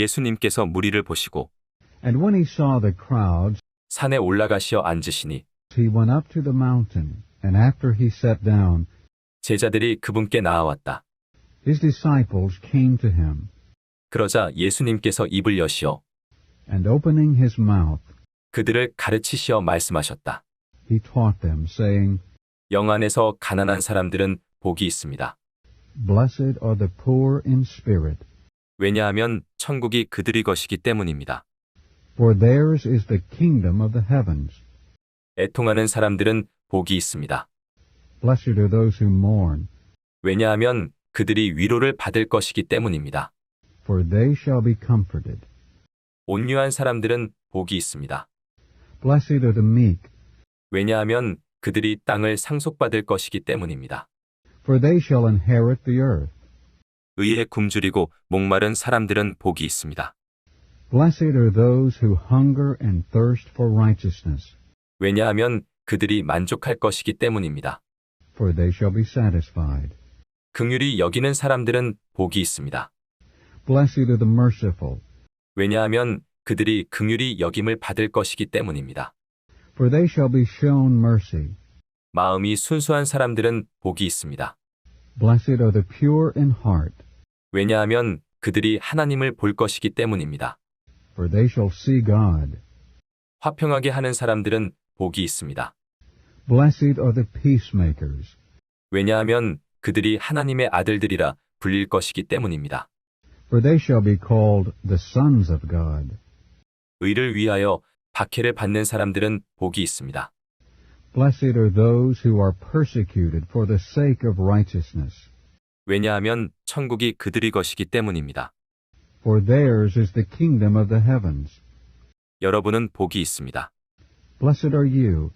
예수님께서 무리를 보시고 And when he saw the crowds, 산에 올라가시어 앉으시니 he went up to the mountain, and after he sat down, 제자들이 그분께 나아왔다. his disciples came to him, 그러자 예수님께서 입을 여시어 and opening his mouth, 그들을 가르치시어 말씀하셨다. he taught them, saying, 영 안에서 가난한 사람들은 복이 있습니다. Blessed are the poor in spirit, 왜냐하면 천국이 그들의 것이기 때문입니다. for theirs is the kingdom of the heavens. 애통하는 사람들은 복이 있습니다. Blessed are those who mourn, 왜냐하면 그들이 위로를 받을 것이기 때문입니다. for they shall be comforted. 온유한 사람들은 복이 있습니다. Blessed are the meek, 왜냐하면 그들이 땅을 상속받을 것이기 때문입니다. for they shall inherit the earth. 의에 굶주리고 목마른 사람들은 복이 있습니다. Blessed are those who hunger and thirst for righteousness, 왜냐하면 그들이 만족할 것이기 때문입니다. for they shall be satisfied. 긍휼히 여기는 사람들은 복이 있습니다. Blessed are the merciful, 왜냐하면 그들이 긍휼히 여김을 받을 것이기 때문입니다. for they shall be shown mercy. 마음이 순수한 사람들은 복이 있습니다. Blessed are the pure in heart, 왜냐하면 그들이 하나님을 볼 것이기 때문입니다. for they shall see God. 화평하게 하는 사람들은 복이 있습니다. Blessed are the peacemakers, 왜냐하면 그들이 하나님의 아들들이라 불릴 것이기 때문입니다. for they shall be called the sons of God. 의를 위하여 박해를 받는 사람들은 복이 있습니다. Blessed are those who are persecuted for the sake of righteousness, 왜냐하면 천국이 그들의 것이기 때문입니다. for theirs is the kingdom of the heavens. 여러분은 복이 있습니다. Blessed are you,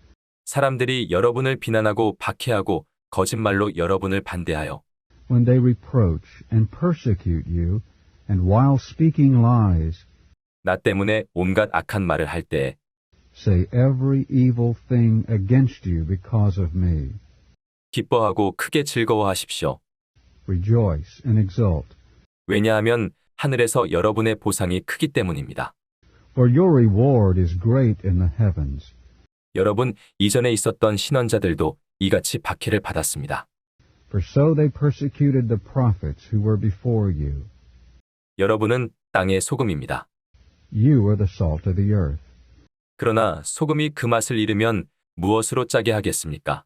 사람들이 여러분을 비난하고 박해하고 거짓말로 여러분을 반대하여 when they reproach and persecute you, and while speaking lies, 나 때문에 온갖 악한 말을 할 때에 say every evil thing against you because of me. 기뻐하고 크게 즐거워하십시오. Rejoice and exult, 왜냐하면 하늘에서 여러분의 보상이 크기 때문입니다. for your reward is great in the heavens. 여러분, 이전에 있었던 신원자들도 이같이 박해를 받았습니다. For so they persecuted the prophets who were before you. 여러분은 땅의 소금입니다. You are the salt of the earth. 그러나 소금이 그 맛을 잃으면 무엇으로 짜게 하겠습니까?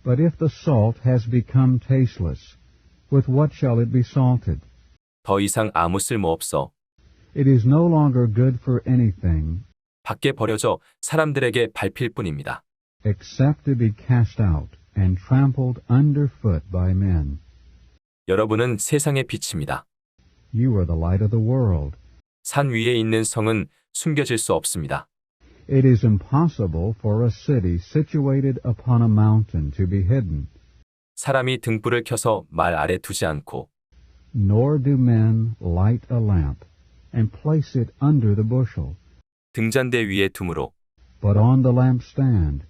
But if the salt has become tasteless, with what shall it be salted? 더 이상 아무 쓸모 없어 It is no longer good for anything 밖에 버려져 사람들에게 밟힐 뿐입니다. except to be cast out and trampled underfoot by men. 여러분은 세상의 빛입니다. You are the light of the world. 산 위에 있는 성은 숨겨질 수 없습니다. It is impossible for a city situated upon a mountain to be hidden, 사람이 등불을 켜서 말 아래 두지 않고 nor do men light a lamp and place it under the bushel, 등잔대 위에 두므로 but on the lampstand,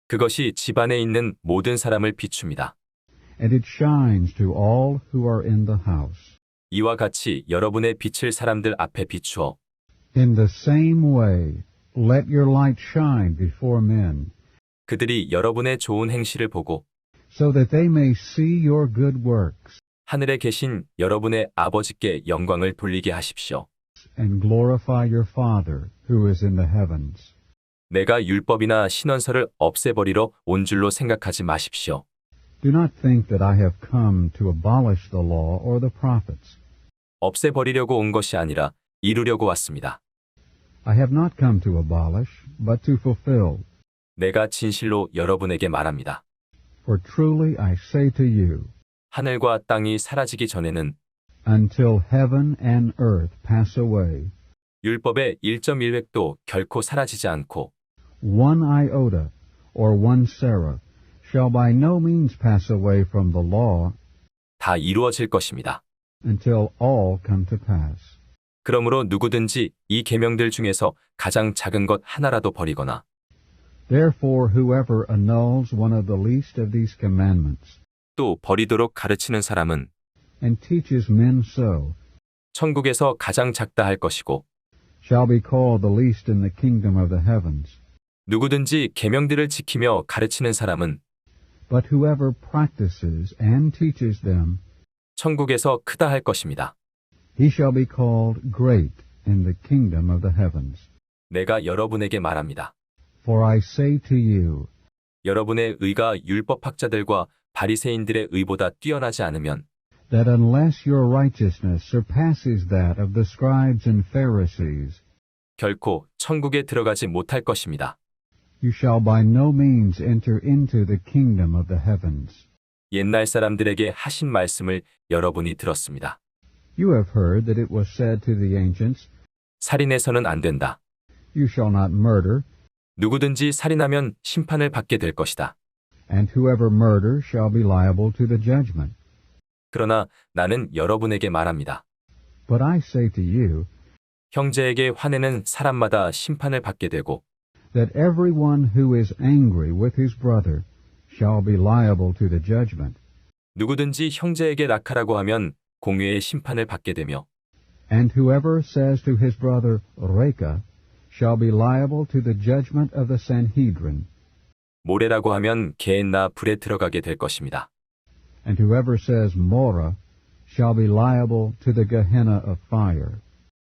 그것이 집 안에 있는 모든 사람을 비춥니다. and it shines to all who are in the house. 이와 같이 여러분의 빛을 사람들 앞에 비추어 In the same way, let your light shine before men, 그들이 여러분의 좋은 행실을 보고 so that they may see your good works 하늘에 계신 여러분의 아버지께 영광을 돌리게 하십시오. and glorify your Father who is in the heavens. 내가 율법이나 신원서를 없애버리러 온 줄로 생각하지 마십시오. Do not think that I have come to abolish the law or the prophets. 없애버리려고 온 것이 아니라 이루려고 왔습니다. I have not come to abolish, but to fulfill. 내가 진실로 여러분에게 말합니다. For truly I say to you, 하늘과 땅이 사라지기 전에는 until heaven and earth pass away, 율법의 1.1획도 결코 사라지지 않고 one iota or one seraph shall by no means pass away from the law 다 이루어질 것입니다. until all come to pass. 그러므로 누구든지 이 계명들 중에서 가장 작은 것 하나라도 버리거나 Therefore whoever annuls one of the least of these commandments 또 버리도록 가르치는 사람은 and teaches men so, 천국에서 가장 작다 할 것이고 shall be called the least in the kingdom of the heavens. 누구든지 계명들을 지키며 가르치는 사람은 But whoever practices and teaches them, 천국에서 크다 할 것입니다. he shall be called great in the kingdom of the heavens. 내가 여러분에게 말합니다. For I say to you, 여러분의 의가 율법학자들과 바리새인들의 의보다 뛰어나지 않으면 that unless your righteousness surpasses that of the scribes and Pharisees, 결코 천국에 들어가지 못할 것입니다. you shall by no means enter into the kingdom of the heavens. 옛날 사람들에게 하신 말씀을 여러분이 들었습니다. You have heard that it was said to the ancients, 살인해서는 안 된다. you shall not murder, 누구든지 살인하면 심판을 받게 될 것이다. and whoever murders shall be liable to the judgment. 그러나 나는 여러분에게 말합니다. But I say to you, 형제에게 화내는 사람마다 심판을 받게 되고 that everyone who is angry with his brother shall be liable to the judgment, 누구든지 형제에게 낙하라고 하면 공회의 심판을 받게 되며 and whoever says to his brother, Reka, shall be liable to the judgment of the Sanhedrin, 모래라고 하면 게엔나 불에 들어가게 될 것입니다. and whoever says, Mora, shall be liable to the Gehenna of fire.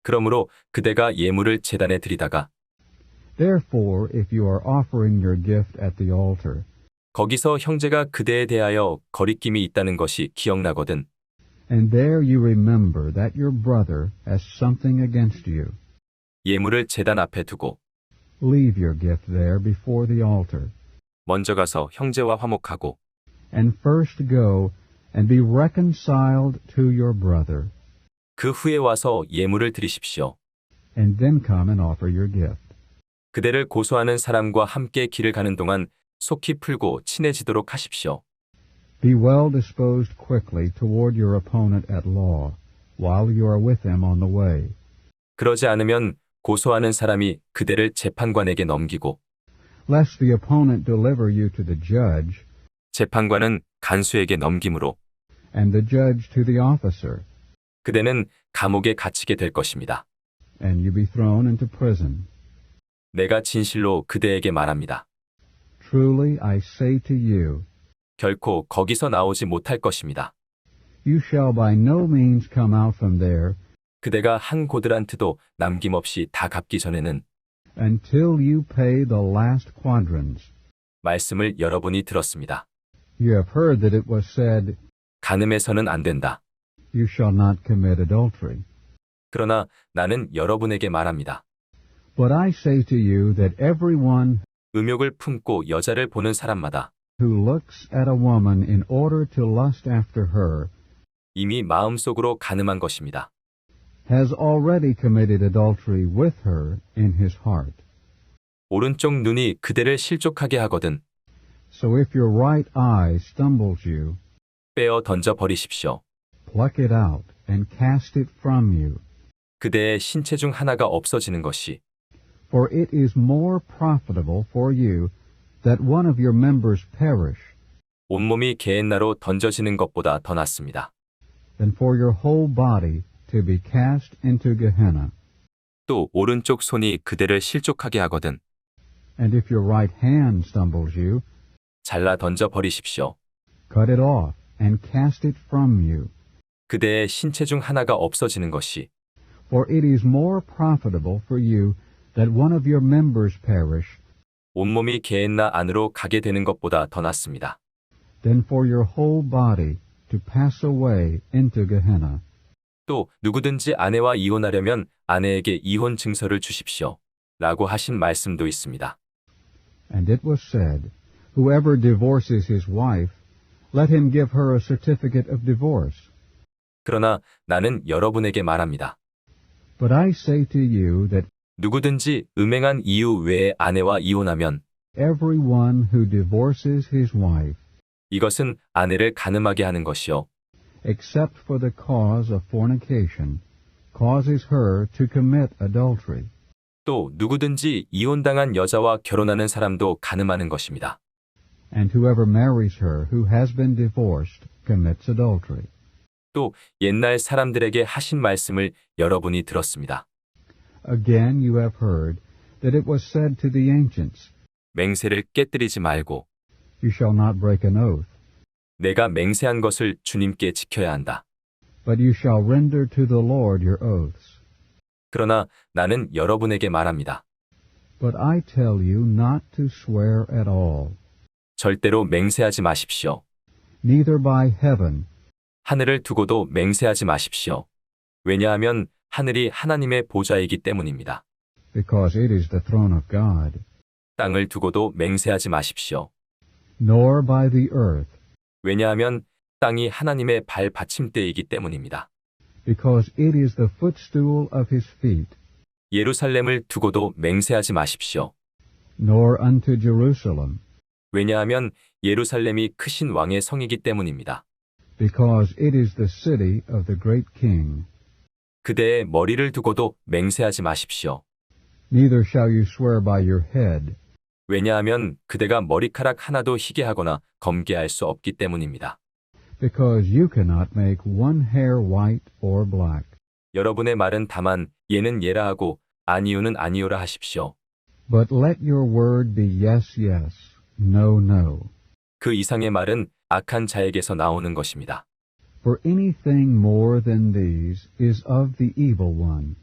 그러므로 그대가 예물을 제단에 드리다가 Therefore, if you are offering your gift at the altar, 거기서 형제가 그대에 대하여 거리낌이 있다는 것이 기억나거든 and there you remember that your brother has something against you, 예물을 제단 앞에 두고 leave your gift there before the altar, 먼저 가서 형제와 화목하고 and first go and be reconciled to your brother, 그 후에 와서 예물을 드리십시오. and then come and offer your gift. 그대를 고소하는 사람과 함께 길을 가는 동안 속히 풀고 친해지도록 하십시오. Be well disposed quickly toward your opponent at law, while you are with him on the way, 그러지 않으면 고소하는 사람이 그대를 재판관에게 넘기고 lest the opponent deliver you to the judge, 재판관은 간수에게 넘김으로 and the judge to the officer, 그대는 감옥에 갇히게 될 것입니다. and you be thrown into prison. 내가 진실로 그대에게 말합니다. Truly I say to you, 결코 거기서 나오지 못할 것입니다. you shall by no means come out from there 그대가 한 고드란트도 남김없이 다 갚기 전에는 until you pay the last quadrants. 말씀을 여러분이 들었습니다. You have heard that it was said, 간음해서는 안 된다. you shall not commit adultery. 그러나 나는 여러분에게 말합니다. But I say to you that everyone 음욕을 품고 여자를 보는 사람마다 who looks at a woman in order to lust after her 이미 마음속으로 간음한 것입니다. has already committed adultery with her in his heart. 오른쪽 눈이 그대를 실족하게 하거든 So if your right eye stumbles you, 빼어 던져 버리십시오. pluck it out and cast it from you. 그대의 신체 중 하나가 없어지는 것이 For it is more profitable for you that one of your members perish 온몸이 게엔나로 던져지는 것보다 더 낫습니다. than for your whole body to be cast into Gehenna. 또 오른쪽 손이 그대를 실족하게 하거든 And if your right hand stumbles you, 잘라 던져 버리십시오. cut it off and cast it from you. 그대의 신체 중 하나가 없어지는 것이 For it is more profitable for you that one of your members perish 온몸이 게엔나 안으로 가게 되는 것보다 더 낫습니다. than for your whole body to pass away into Gehenna. 또 누구든지 아내와 이혼하려면 아내에게 이혼 증서를 주십시오. 라고 하신 말씀도 있습니다. And it was said, whoever divorces his wife, let him give her a certificate of divorce. 그러나 나는 여러분에게 말합니다. But I say to you that 누구든지 음행한 이유 외에 아내와 이혼하면 everyone who divorces his wife, 이것은 아내를 간음하게 하는 것이요. except for the cause of fornication, causes her to commit adultery. 또 누구든지 이혼당한 여자와 결혼하는 사람도 간음하는 것입니다. And whoever marries her who has been divorced commits adultery. 또 옛날 사람들에게 하신 말씀을 여러분이 들었습니다. Again you have heard that it was said to the ancients, 맹세를 깨뜨리지 말고 You shall not break an oath, 내가 맹세한 것을 주님께 지켜야 한다. but you shall render to the Lord your oaths. 그러나 나는 여러분에게 말합니다. But I tell you not to swear at all, 절대로 맹세하지 마십시오. neither by heaven, 하늘을 두고도 맹세하지 마십시오. 왜냐하면 하늘이 하나님의 보좌이기 때문입니다. because it is the throne of God, 땅을 두고도 맹세하지 마십시오. nor by the earth, 왜냐하면 땅이 하나님의 발 받침대이기 때문입니다. because it is the footstool of his feet, 예루살렘을 두고도 맹세하지 마십시오. nor unto Jerusalem, 왜냐하면 예루살렘이 크신 왕의 성이기 때문입니다. because it is the city of the great king. 그대의 머리를 두고도 맹세하지 마십시오. Neither shall you swear by your head, 왜냐하면 그대가 머리카락 하나도 희게 하거나 검게 할 수 없기 때문입니다. because you cannot make one hair white or black. 여러분의 말은 다만 예는 예라 하고 아니요는 아니요라 하십시오. But let your word be yes, yes, no, no. 그 이상의 말은 악한 자에게서 나오는 것입니다. For anything more than these is of the evil one.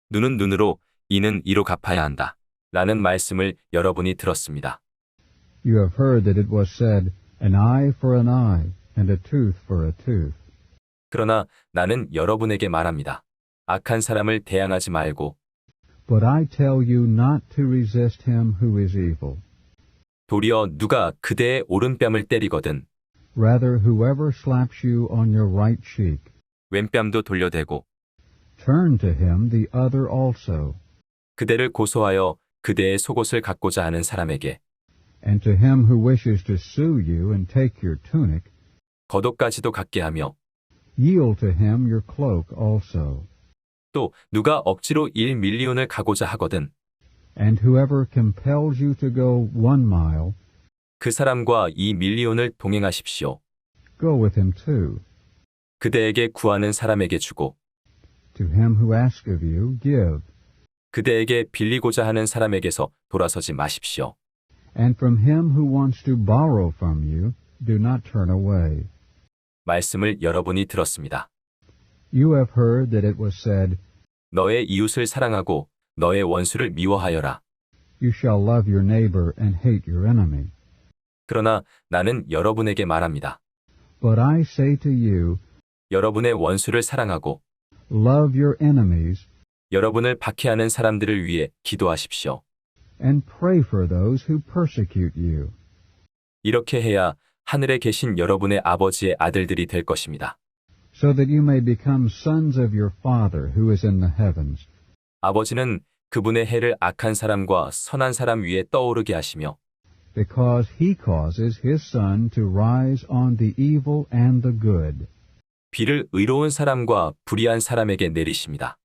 눈은 눈으로, 이는 이로 갚아야 한다. 라는 말씀을 여러분이 들었습니다. You have heard that it was said, an eye for an eye, and a tooth for a tooth. 그러나 나는 여러분에게 말합니다. 악한 사람을 대항하지 말고 But I tell you not to resist him who is evil. 도리어 누가 그대의 오른뺨을 때리거든 Rather, whoever slaps you on your right cheek, 왼뺨도 돌려대고 turn to him the other also. 그대를 고소하여 그대의 속옷을 갖고자 하는 사람에게 And to him who wishes to sue you and take your tunic, 겉옷까지도 갖게 하며 yield to him your cloak also. 또 누가 억지로 1밀리온을 가고자 하거든 And whoever compels you to go 1 mile, 그 사람과 2밀리온을 동행하십시오. go with him too. 그대에게 구하는 사람에게 주고 To him who asks of you, give. 그대에게 빌리고자 하는 사람에게서 돌아서지 마십시오. And from him who wants to borrow from you, do not turn away. 말씀을 여러분이 들었습니다. You have heard that it was said, 너의 이웃을 사랑하고 너의 원수를 미워하여라. You shall love your neighbor and hate your enemy. 그러나 나는 여러분에게 말합니다. But I say to you, 여러분의 원수를 사랑하고 love your enemies, 여러분을 박해하는 사람들을 위해 기도하십시오. and pray for those who persecute you, 이렇게 해야 하늘에 계신 여러분의 아버지의 아들들이 될 것입니다. so that you may become sons of your Father who is in the heavens. 아버지는 그분의 해를 악한 사람과 선한 사람 위에 떠오르게 하시며 Because he causes his sun to rise on the evil and the good, 비를 의로운 사람과 불의한 사람에게 내리십니다.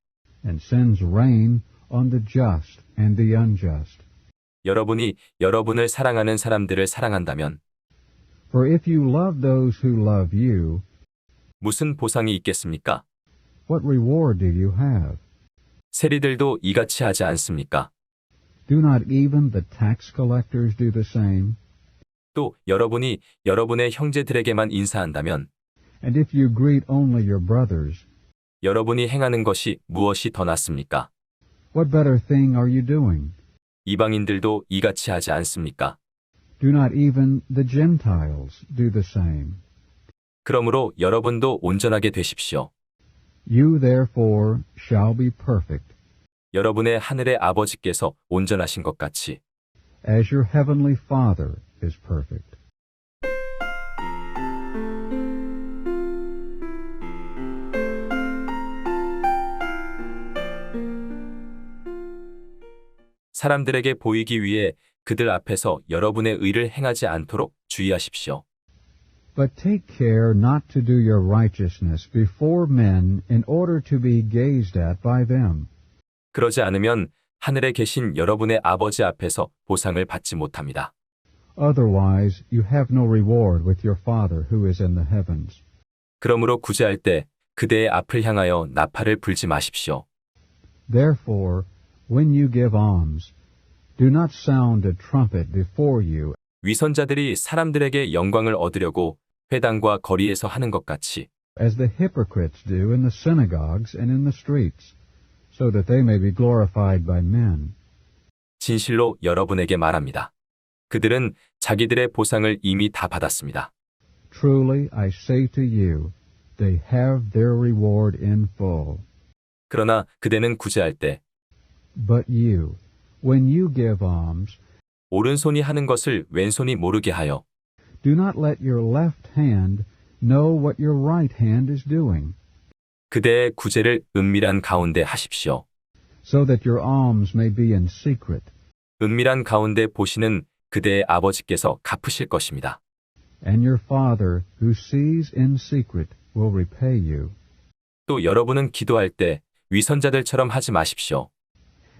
and sends rain on the just and the unjust. 여러분이 여러분을 사랑하는 사람들을 사랑한다면 For if you love those who love you, 무슨 보상이 있겠습니까? what reward do you have? 세리들도 이같이 하지 않습니까? Do not even the tax collectors do the same? 또 여러분이 여러분의 형제들에게만 인사한다면 And if you greet only your brothers, 여러분이 행하는 것이 무엇이 더 낫습니까? what better thing are you doing? 이방인들도 이같이 하지 않습니까? Do not even the Gentiles do the same? 그러므로 여러분도 온전하게 되십시오. You therefore shall be perfect, 여러분의 하늘의 아버지께서 온전하신 것 같이 as your heavenly Father is perfect. 사람들에게 보이기 위해 그들 앞에서 여러분의 의를 행하지 않도록 주의하십시오. But take care not to do your righteousness before men in order to be gazed at by them. 그러지 않으면 하늘에 계신 여러분의 아버지 앞에서 보상을 받지 못합니다. Otherwise you have no reward with your Father who is in the heavens. 그러므로 구제할 때 그대의 앞을 향하여 나팔을 불지 마십시오. Therefore, when you give alms, do not sound a trumpet before you, 위선자들이 사람들에게 영광을 얻으려고 회당과 거리에서 하는 것 같이 as the hypocrites do in the synagogues and in the streets, so that they may be glorified by men. 진실로 여러분에게 말합니다. 그들은 자기들의 보상을 이미 다 받았습니다. Truly, I say to you, they have their reward in full. 그러나 그대는 구제할 때 But you, when you give alms, 오른손이 하는 것을 왼손이 모르게 하여 do not let your left hand know what your right hand is doing, 그대의 구제를 은밀한 가운데 하십시오. so that your alms may be in secret, 은밀한 가운데 보시는 그대의 아버지께서 갚으실 것입니다. and your Father who sees in secret will repay you. 또 여러분은 기도할 때 위선자들처럼 하지 마십시오.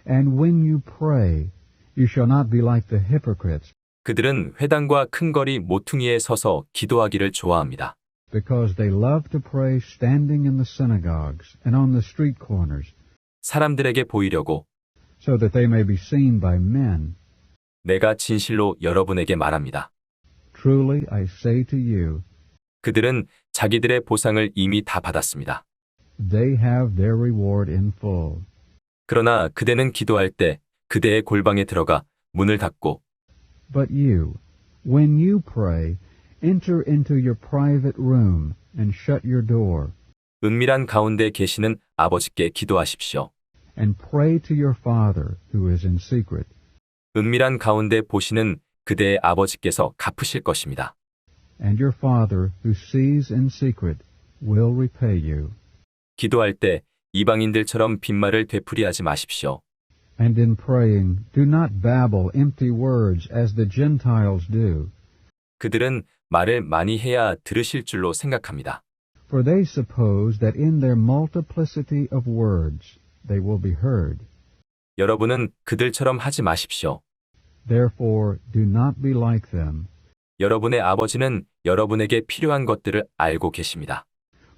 And when you pray, you shall not be like the hypocrites, 그들은 회당과 큰 거리 모퉁이에 서서 기도하기를 좋아합니다. because they love to pray standing in the synagogues and on the street corners, 사람들에게 보이려고 so that they may be seen by men. 내가 진실로 여러분에게 말합니다. Truly, I say to you, 그들은 자기들의 보상을 이미 다 받았습니다. they have their reward in full. 그러나 그대는 기도할 때 그대의 골방에 들어가 문을 닫고 But you, when you pray, enter into your private room and shut your door, 은밀한 가운데 계시는 아버지께 기도하십시오. and pray to your Father who is in secret, 은밀한 가운데 보시는 그대의 아버지께서 갚으실 것입니다. and your Father who sees in secret will repay you. 기도할 때 이방인들처럼 빈말을 되풀이하지 마십시오. And in praying, do not babble empty words as the Gentiles do, 그들은 말을 많이 해야 들으실 줄로 생각합니다. for they suppose that in their multiplicity of words they will be heard. 여러분은 그들처럼 하지 마십시오. Therefore, do not be like them, 여러분의 아버지는 여러분에게 필요한 것들을 알고 계십니다.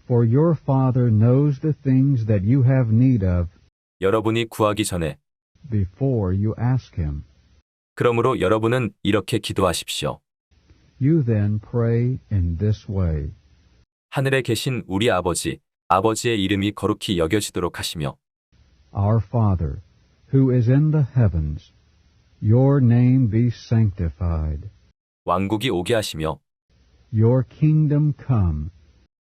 for your Father knows the things that you have need of 여러분이 구하기 전에 before you ask him. 그러므로 여러분은 이렇게 기도하십시오. You then pray in this way. 하늘에 계신 우리 아버지, 아버지의 이름이 거룩히 여겨지도록 하시며 Our Father, who is in the heavens, your name be sanctified. 왕국이 오게 하시며 Your kingdom come.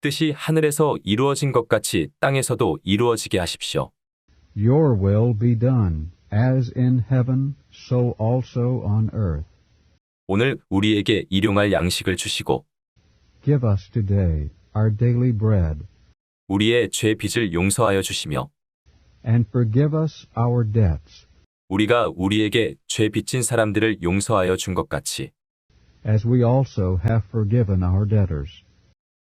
뜻이 하늘에서 이루어진 것 같이 땅에서도 이루어지게 하십시오. Your will be done, as in heaven, so also on earth. 오늘 우리에게 일용할 양식을 주시고 Give us today our daily bread, 우리의 죄 빚을 용서하여 주시며 and forgive us our debts, 우리가 우리에게 죄 빚진 사람들을 용서하여 준 것 같이 as we also have forgiven our debtors.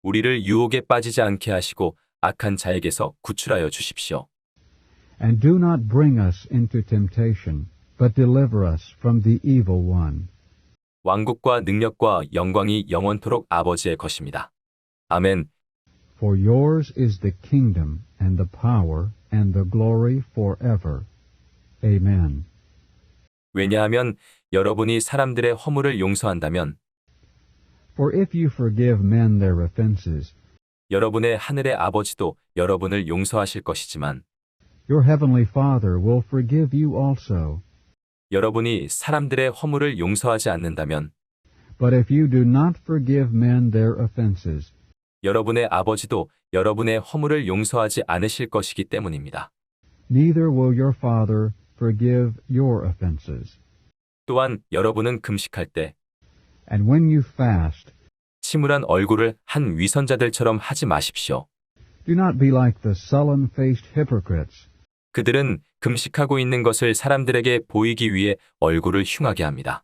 우리를 유혹에 빠지지 않게 하시고 악한 자에게서 구출하여 주십시오. And do not bring us into temptation, but deliver us from the evil one. 왕국과 능력과 영광이 영원토록 아버지의 것입니다. 아멘. For yours is the kingdom, and the power, and the glory forever. Amen. 왜냐하면 여러분이 사람들의 허물을 용서한다면 For if you forgive men their offenses, 여러분의 하늘의 아버지도 여러분을 용서하실 것이지만 your heavenly Father will forgive you also. 여러분이 사람들의 허물을 용서하지 않는다면 But if you do not forgive men their offenses, 여러분의 아버지도 여러분의 허물을 용서하지 않으실 것이기 때문입니다. neither will your Father forgive your offenses. 또한 여러분은 금식할 때 And when you fast, 침울한 얼굴을 한 위선자들처럼 하지 마십시오. do not be like the sullen-faced hypocrites, 그들은 금식하고 있는 것을 사람들에게 보이기 위해 얼굴을 흉하게 합니다.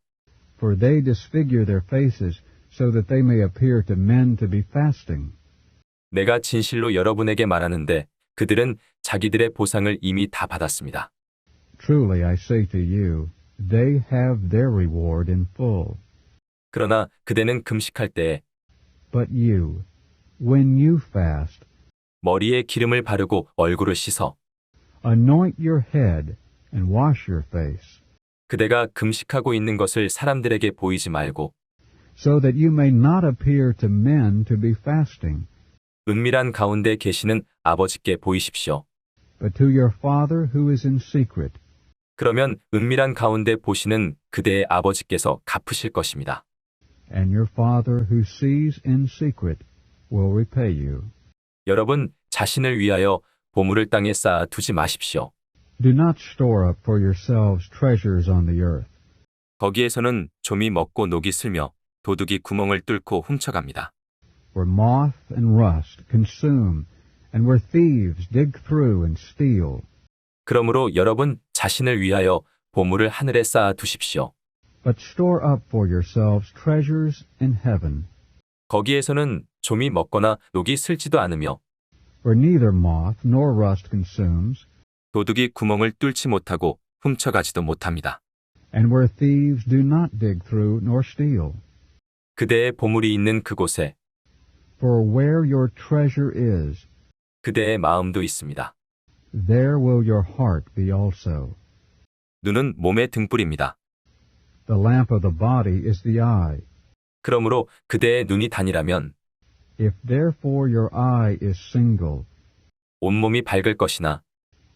for they disfigure their faces so that they may appear to men to be fasting. 내가 진실로 여러분에게 말하는데 그들은 자기들의 보상을 이미 다 받았습니다. Truly I say to you, they have their reward in full. 그러나 그대는 금식할 때에 But you, When you fast, 머리에 기름을 바르고 얼굴을 씻어. anoint your head and wash your face, 그대가 금식하고 있는 것을 사람들에게 보이지 말고 so that you may not appear to men to be fasting, 은밀한 가운데 계시는 아버지께 보이십시오. but to your Father who is in secret. 그러면 은밀한 가운데 보시는 그대의 아버지께서 갚으실 것입니다. And your Father who sees in secret will repay you. 여러분 자신을 위하여 보물을 땅에 쌓아 두지 마십시오. Do not store up for yourselves treasures on the earth, 거기에서는 좀이 먹고 녹이 슬며 도둑이 구멍을 뚫고 훔쳐갑니다. where moth and rust consume, and where thieves dig through and steal. 그러므로 여러분 자신을 위하여 보물을 하늘에 쌓아 두십시오. But store up for yourselves treasures in heaven, 거기에서는 좀이 먹거나 녹이 슬지도 않으며 where neither moth nor rust consumes, 도둑이 구멍을 뚫지 못하고 훔쳐가지도 못합니다. and where thieves do not dig through nor steal. 그대의 보물이 있는 그곳에 For where your treasure is, 그대의 마음도 있습니다. there will your heart be also. 눈은 몸의 등불입니다. The lamp of the body is the eye. 그러므로 그대의 눈이 단이라면 If therefore your eye is single, 온몸이 밝을 것이나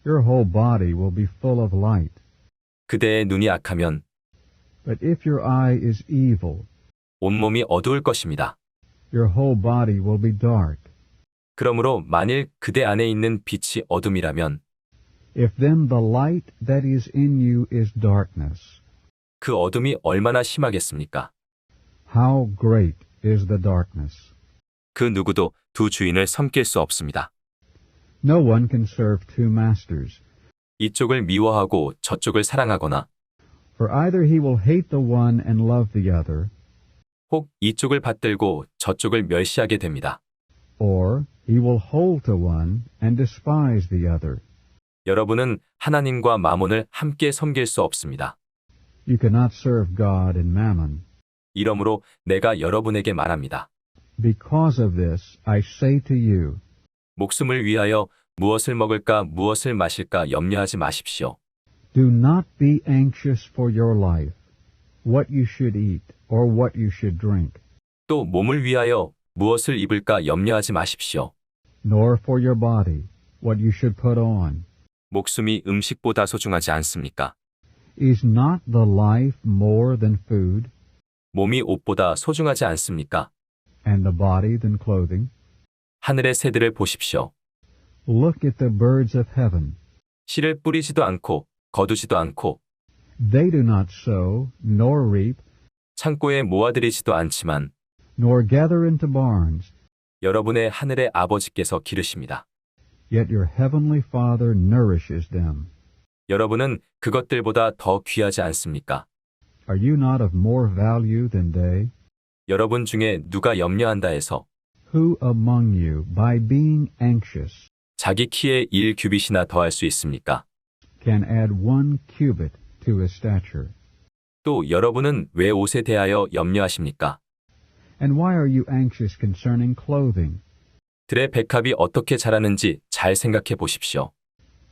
your whole body will be full of light. 그대의 눈이 악하면 But if your eye is evil, 온몸이 어두울 것입니다. your whole body will be dark. 그러므로 만일 그대 안에 있는 빛이 어둠이라면 If then the light that is in you is darkness, 그 어둠이 얼마나 심하겠습니까? how great is the darkness? 그 누구도 두 주인을 섬길 수 없습니다. No one can serve two masters, 이쪽을 미워하고 저쪽을 사랑하거나 for either he will hate the one and love the other, 혹 이쪽을 받들고 저쪽을 멸시하게 됩니다. or he will hold to one and despise the other. 여러분은 하나님과 마몬을 함께 섬길 수 없습니다. You cannot serve God and mammon. 이러므로 내가 여러분에게 말합니다. Because of this, I say to you, 목숨을 위하여 무엇을 먹을까 무엇을 마실까 염려하지 마십시오. do not be anxious for your life, what you should eat or what you should drink, 또 몸을 위하여 무엇을 입을까 염려하지 마십시오. nor for your body, what you should put on. 목숨이 음식보다 소중하지 않습니까? Is not the life more than food, 몸이 옷보다 소중하지 않습니까? and the body than clothing? 하늘의 새들을 보십시오. Look at the birds of heaven. 씨를 뿌리지도 않고 거두지도 않고 They do not sow, nor reap, 창고에 모아들이지도 않지만 nor gather into barns, 여러분의 하늘의 아버지께서 기르십니다. yet your heavenly Father nourishes them. 여러분은 그것들보다 더 귀하지 않습니까? Are you not of more value than they? 여러분 중에 누가 염려한다 해서 Who among you, by being anxious, 자기 키에 1규빗이나 더할 수 있습니까? can add 1 cubit to his stature? 또 여러분은 왜 옷에 대하여 염려하십니까? And why are you anxious concerning clothing? 들의 백합이 어떻게 자라는지 잘 생각해 보십시오.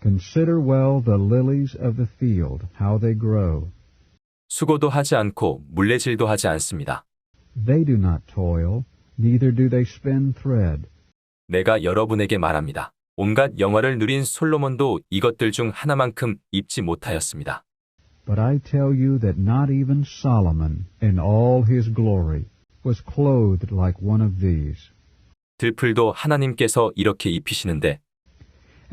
Consider well the lilies of the field, how they grow. 수고도 하지 않고 물레질도 하지 않습니다. They do not toil, neither do they spin thread. 내가 여러분에게 말합니다. 온갖 영화를 누린 솔로몬도 이것들 중 하나만큼 입지 못하였습니다. But I tell you that not even Solomon, in all his glory, was clothed like one of these. 들풀도 하나님께서 이렇게 입히시는데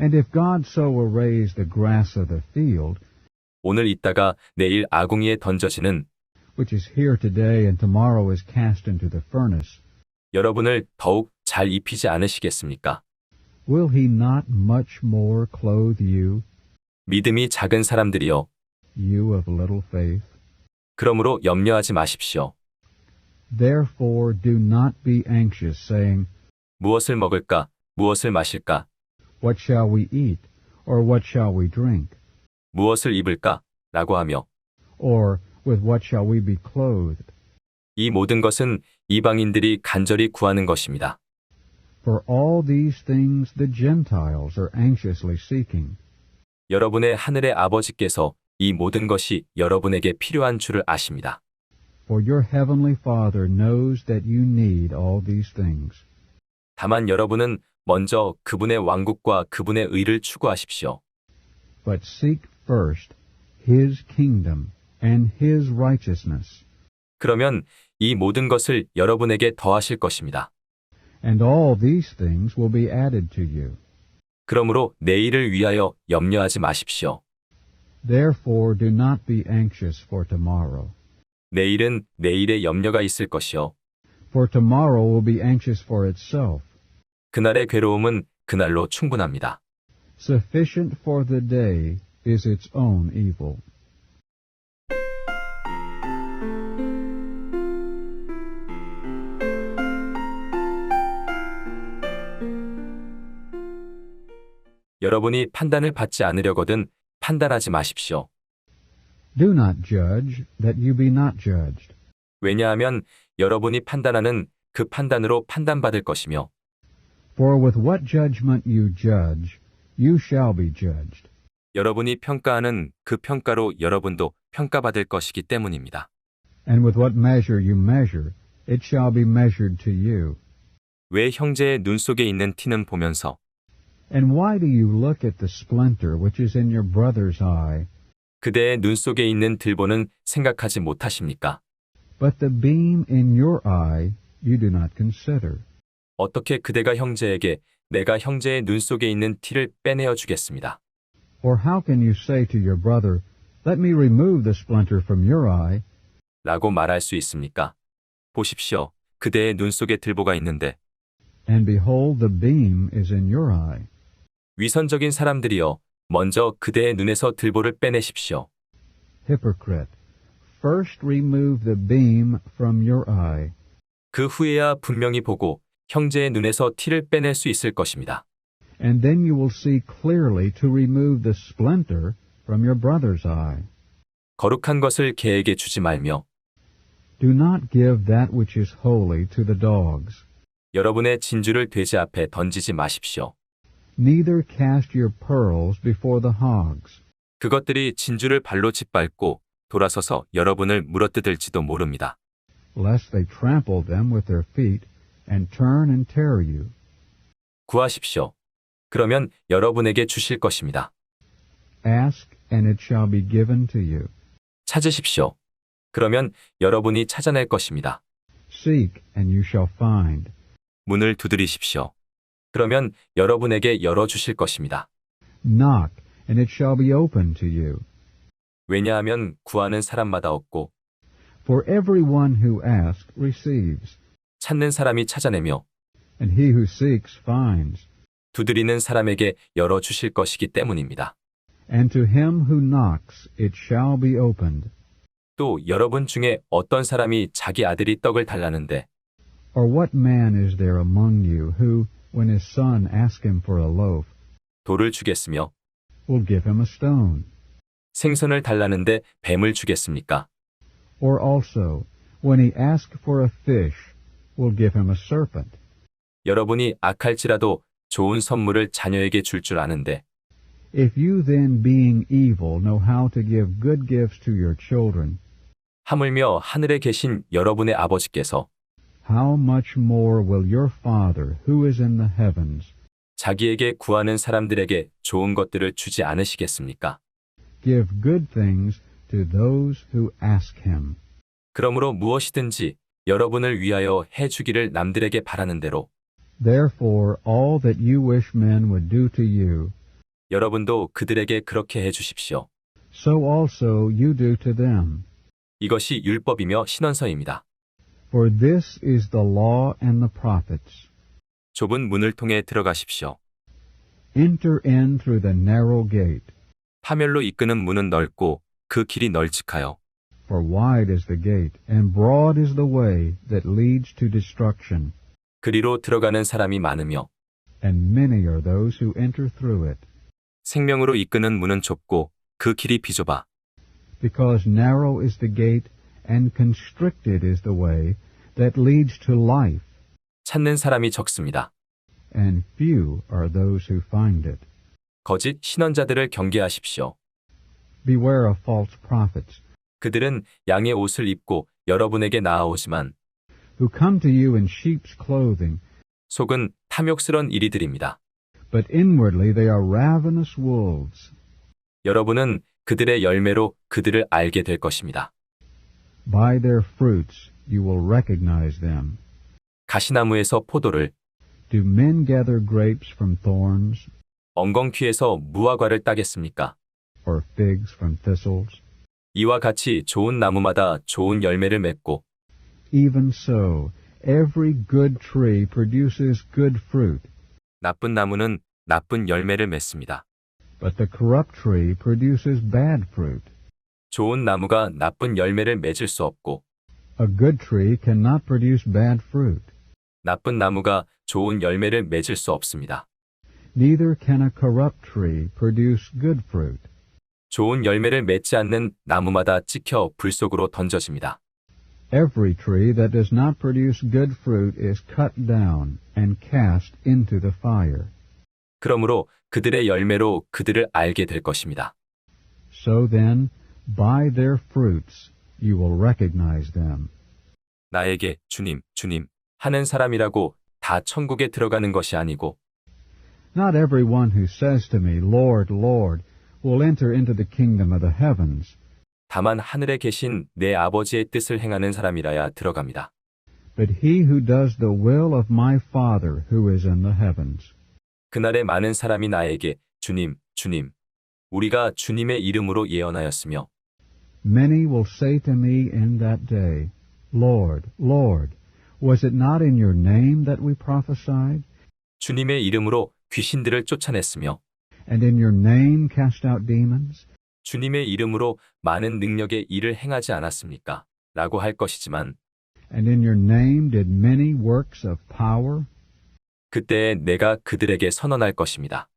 And if God so arrays the grass of the field, 오늘 있다가 내일 아궁이에 던져지는 which is here today and tomorrow is cast into the furnace, 여러분을 더욱 잘 입히지 않으시겠습니까? will he not much more clothe you, 믿음이 작은 사람들이여, you of little faith? 그러므로 염려하지 마십시오. Therefore do not be anxious, saying, 무엇을 먹을까, 무엇을 마실까, What shall we eat, or what shall we drink? 무엇을 입을까, 라고 하며 Or with what shall we be clothed? 이 모든 것은 이방인들이 간절히 구하는 것입니다. For all these things the Gentiles are anxiously seeking. 여러분의 하늘의 아버지께서 이 모든 것이 여러분에게 필요한 줄을 아십니다. For your heavenly Father knows that you need all these things. 다만 여러분은 먼저 그분의 왕국과 그분의 의를 추구하십시오. But seek first His kingdom and His righteousness, 그러면 이 모든 것을 여러분에게 더하실 것입니다. and all these things will be added to you. 그러므로 내일을 위하여 염려하지 마십시오. Therefore do not be anxious for tomorrow, 내일은 내일의 염려가 있을 것이요. for tomorrow will be anxious for itself. 그날의 괴로움은 그날로 충분합니다. Sufficient for the day is its own evil. 여러분이 판단을 받지 않으려거든 판단하지 마십시오. Do not judge, that you be not judged. 왜냐하면 여러분이 판단하는 그 판단으로 판단받을 것이며 For with what judgment you judge, you shall be judged. 여러분이 평가하는 그 평가로 여러분도 평가받을 것이기 때문입니다. And with what measure you measure, it shall be measured to you. 왜 형제의 눈 속에 있는 티는 보면서 And why do you look at the splinter which is in your brother's eye, 그대의 눈 속에 있는 들보는 생각하지 못하십니까? but the beam in your eye you do not consider? 어떻게 그대가 형제에게 내가 형제의 눈 속에 있는 티를 빼내어 주겠습니다. Or how can you say to your brother, Let me remove the splinter from your eye, 라고 말할 수 있습니까? 보십시오. 그대의 눈 속에 들보가 있는데 and behold, the beam is in your eye? 위선적인 사람들이여 먼저 그대의 눈에서 들보를 빼내십시오. Hypocrite, first remove the beam from your eye, 그 후에야 분명히 보고 형제의 눈에서 티를 빼낼 수 있을 것입니다. and then you will see clearly to remove the splinter from your brother's eye. 거룩한 것을 개에게 주지 말며 Do not give that which is holy to the dogs, 여러분의 진주를 돼지 앞에 던지지 마십시오. neither cast your pearls before the hogs, 그것들이 진주를 발로 짓밟고 돌아서서 여러분을 물어뜯을지도 모릅니다. lest they trample them with their feet and turn and tear you. 구하십시오. 그러면 여러분에게 주실 것입니다. Ask, and it shall be given to you. 찾으십시오. 그러면 여러분이 찾아낼 것입니다. Seek, and you shall find. 문을 두드리십시오. 그러면 여러분에게 열어주실 것입니다. Knock, and it shall be opened to you. 왜냐하면 구하는 사람마다 얻고 For everyone who asks receives, 찾는 사람이 찾아내며 and he who seeks finds, 두드리는 사람에게 열어주실 것이기 때문입니다. and to him who knocks it shall be opened. 또 여러분 중에 어떤 사람이 자기 아들이 떡을 달라는데 Or what man is there among you who, when his son asks him for a loaf, 돌을 주겠으며 will give him a stone? 생선을 달라는데 뱀을 주겠습니까? Or also, when he asks for a fish, will give him a serpent? 여러분이 악할지라도 좋은 선물을 자녀에게 줄 줄 아는데 If you then, being evil, know how to give good gifts to your children, 하물며 하늘에 계신 여러분의 아버지께서 how much more will your Father, who is in the heavens, 자기에게 구하는 사람들에게 좋은 것들을 주지 않으시겠습니까? give good things to those who ask him? 그러므로 무엇이든지 여러분을 위하여 해주기를 남들에게 바라는 대로 Therefore, all that you wish men would do to you, 여러분도 그들에게 그렇게 해주십시오. so also you do to them. 이것이 율법이며 신원서입니다. For this is the law and the prophets. 좁은 문을 통해 들어가십시오. Enter in through the narrow gate, 파멸로 이끄는 문은 넓고 그 길이 널찍하여 for wide is the gate, and broad is the way that leads to destruction, 그리로 들어가는 사람이 많으며 and many are those who enter through it. 생명으로 이끄는 문은 좁고 그 길이 비좁아 Because narrow is the gate, and constricted is the way that leads to life, 찾는 사람이 적습니다. and few are those who find it. 거짓 신언자들을 경계하십시오. Beware of false prophets, 그들은 양의 옷을 입고 여러분에게 나아오지만 who come to you in sheep's clothing, 속은 탐욕스런 이리들입니다. but inwardly they are ravenous wolves. 여러분은 그들의 열매로 그들을 알게 될 것입니다. By their fruits you will recognize them. 가시나무에서 포도를, Do men gather grapes from thorns, 엉겅퀴에서 무화과를 따겠습니까? or figs from thistles? 이와 같이 좋은 나무마다 좋은 열매를 맺고 Even so, every good tree produces good fruit, 나쁜 나무는 나쁜 열매를 맺습니다. but the corrupt tree produces bad fruit. 좋은 나무가 나쁜 열매를 맺을 수 없고 A good tree cannot produce bad fruit. 나쁜 나무가 좋은 열매를 맺을 수 없습니다. Neither can a corrupt tree produce good fruit. 좋은 열매를 맺지 않는 나무마다 찍혀 불 속으로 던져집니다. Every tree that does not produce good fruit is cut down and cast into the fire. 그러므로 그들의 열매로 그들을 알게 될 것입니다. So then, by their fruits you will recognize them. 나에게 주님, 주님 하는 사람이라고 다 천국에 들어가는 것이 아니고 Not everyone who says to me, Lord, Lord, will enter into the kingdom of the heavens, 다만 하늘에 계신 내 아버지의 뜻을 행하는 사람이라야 들어갑니다. but he who does the will of my Father who is in the heavens. 그날에 많은 사람이 나에게 주님, 주님, 우리가 주님의 이름으로 예언하였으며 Many will say to me in that day, Lord, Lord, was it not in your name that we prophesied, 주님의 이름으로 귀신들을 쫓아냈으며 and in your name cast out demons? 주님의 이름으로 많은 능력의 일을 행하지 않았습니까? 라고 할 것이지만 And in your name did many works of power? 그때에 내가 그들에게 선언할 것입니다.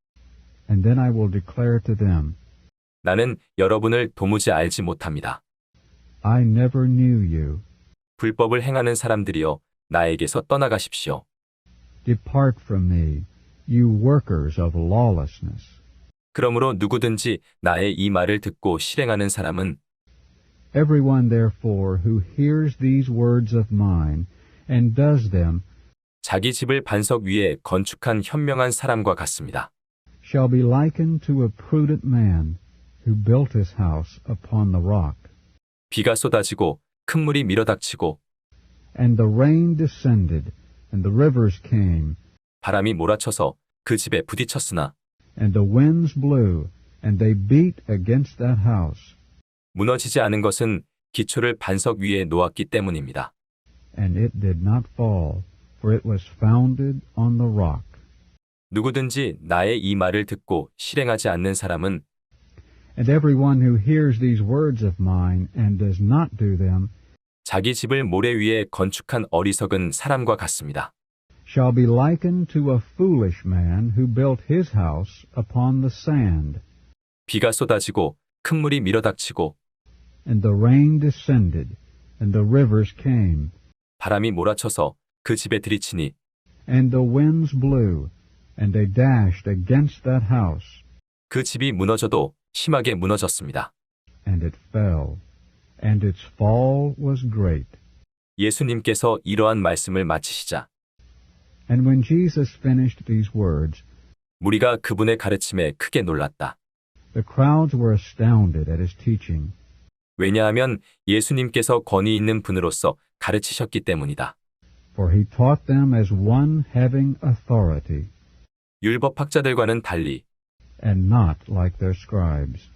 And then I will declare to them, 나는 여러분을 도무지 알지 못합니다. I never knew you. 불법을 행하는 사람들이여 나에게서 떠나가십시오. Depart from me, you workers of lawlessness. 그러므로 누구든지 나의 이 말을 듣고 실행하는 사람은 Everyone therefore who hears these words of mine and does them 자기 집을 반석 위에 건축한 현명한 사람과 같습니다. shall be likened to a prudent man who built his house upon the rock. 비가 쏟아지고 큰 물이 밀어닥치고 And the rain descended, and the rivers came, 바람이 몰아쳐서 그 집에 부딪혔으나 and the winds blew, and they beat against that house, 무너지지 않은 것은 기초를 반석 위에 놓았기 때문입니다. and it did not fall, for it was founded on the rock. 누구든지 나의 이 말을 듣고 실행하지 않는 사람은 And everyone who hears these words of mine and does not do them 자기 집을 모래 위에 건축한 어리석은 사람과 같습니다. shall be likened to a foolish man who built his house upon the sand. 비가 쏟아지고 큰 물이 밀어닥치고 And the rain descended, and the rivers came, 바람이 몰아쳐서 그 집에 들이치니 and the winds blew, and they dashed against that house, 그 집이 무너져도 심하게 무너졌습니다. and it fell, and its fall was great. 예수님께서 이러한 말씀을 마치시자 And when Jesus finished these words, 무리가 그분의 가르침에 크게 놀랐다. the crowds were astounded at his teaching, 왜냐하면 예수님께서 권위 있는 분으로서 가르치셨기 때문이다. for he taught them as one having authority, 율법학자들과는 달리 and not like their scribes.